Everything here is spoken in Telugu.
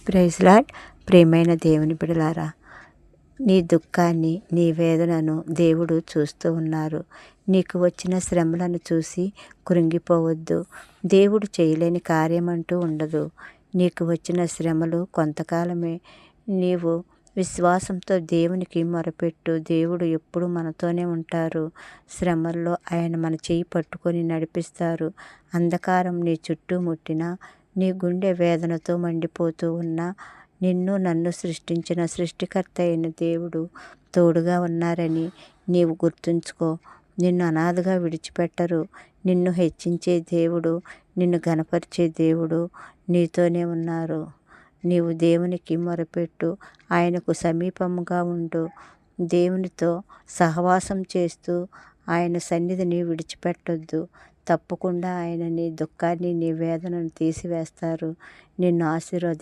Praise lord. ప్రియమైన దేవుని బిడ్డలారా, నీ దుఃఖాన్ని, నీ వేదనను దేవుడు చూస్తూ ఉన్నారు. నీకు వచ్చిన శ్రమలను చూసి కృంగిపోవద్దు. దేవుడు చేయలేని కార్యమంటూ ఉండదు. నీకు వచ్చిన శ్రమలు కొంతకాలమే. నీవు విశ్వాసంతో దేవునికి మొరపెట్టు. దేవుడు ఎప్పుడు మనతోనే ఉంటారు. శ్రమల్లో ఆయన మన చేయి పట్టుకొని నడిపిస్తారు. అంధకారం నీ చుట్టూ ముట్టినా, నీ గుండె వేదనతో మండిపోతూ ఉన్నా, నిన్ను నన్ను సృష్టించిన సృష్టికర్త అయిన దేవుడు తోడుగా ఉన్నారని నీవు గుర్తుంచుకో. నిన్ను అనాథగా విడిచిపెట్టరు. నిన్ను హెచ్చించే దేవుడు, నిన్ను ఘనపరిచే దేవుడు నీతోనే ఉన్నారు. నీవు దేవునికి మొరపెట్టు. ఆయనకు సమీపముగా ఉండు. దేవునితో సహవాసం చేస్తూ ఆయన సన్నిధిని విడిచిపెట్టొద్దు. తప్పకుండా ఆయన నీ దుఃఖాన్ని, నీ వేదనను తీసివేస్తారు. నిన్ను